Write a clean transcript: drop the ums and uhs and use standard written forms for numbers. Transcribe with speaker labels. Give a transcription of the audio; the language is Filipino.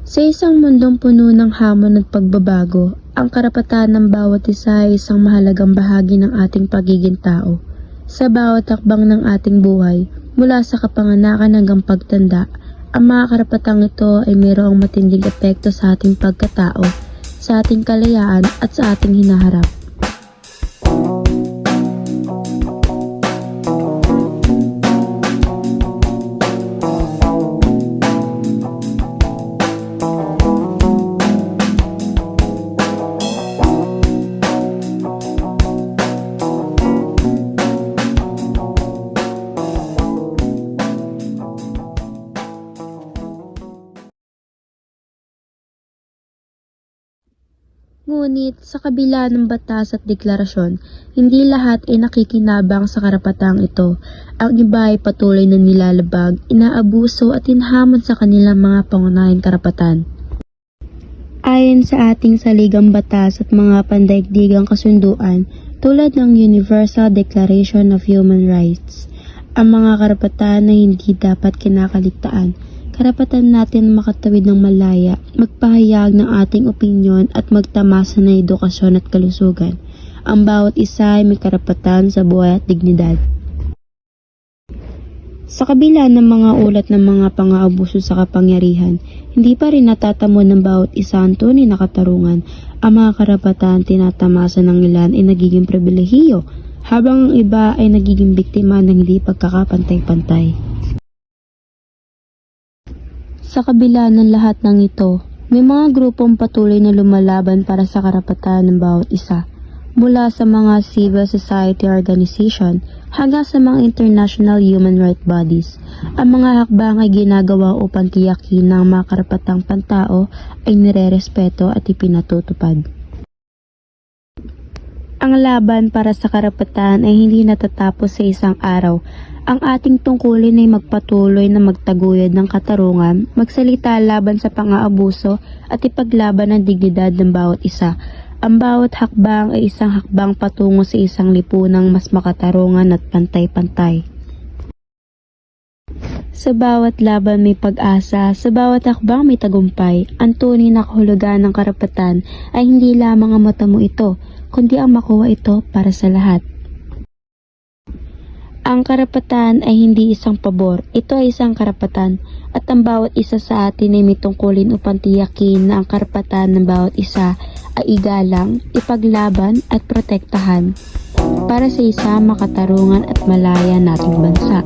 Speaker 1: Sa isang mundong puno ng hamon at pagbabago, ang karapatan ng bawat isa ay isang mahalagang bahagi ng ating pagiging tao. Sa bawat hakbang ng ating buhay, mula sa kapanganakan hanggang pagtanda, ang mga karapatang ito ay mayroong matinding epekto sa ating pagkatao, sa ating kalayaan at sa ating hinaharap. Ngunit sa kabila ng batas at deklarasyon, hindi lahat ay nakikinabang sa karapatang ito. Ang iba ay patuloy na nilalabag, inaabuso at hinhamon sa kanilang mga pangunahing karapatan. Ayon sa ating saligang batas at mga pandaigdigang kasunduan tulad ng Universal Declaration of Human Rights, ang mga karapatan na hindi dapat kinakaligtaan. Karapatan natin makatawid ng malaya, magpahayag ng ating opinyon at magtamasa ng edukasyon at kalusugan. Ang bawat isa ay may karapatan sa buhay at dignidad. Sa kabila ng mga ulat ng mga pang-aabuso sa kapangyarihan, hindi pa rin natatamo ng bawat isa ang tunay na katarungan. Ang mga karapatan tinatamasa ng ilan ay nagiging pribilehiyo, habang ang iba ay nagiging biktima ng hindi pagkakapantay-pantay. Sa kabila ng lahat ng ito, may mga grupong patuloy na lumalaban para sa karapatan ng bawat isa. Mula sa mga civil society organization hanggang sa mga international human rights bodies, ang mga hakbang ay ginagawa upang tiyakin na ang mga karapatang pantao ay nirerespeto at ipinatutupad. Ang laban para sa karapatan ay hindi natatapos sa isang araw. Ang ating tungkulin ay magpatuloy na magtaguyod ng katarungan, magsalita laban sa pang-aabuso at ipaglaban ang dignidad ng bawat isa. Ang bawat hakbang ay isang hakbang patungo sa isang lipunang mas makatarungan at pantay-pantay. Sa bawat laban may pag-asa, sa bawat hakbang may tagumpay. Ang tunay na kahulugan ng karapatan ay hindi lamang ang matamo ito, kundi ang makuha ito para sa lahat. Ang karapatan ay hindi isang pabor, ito ay isang karapatan, at ang bawat isa sa atin ay may tungkulin upang tiyakin na ang karapatan ng bawat isa ay igalang, ipaglaban at protektahan para sa isang makatarungan at malaya nating bansa.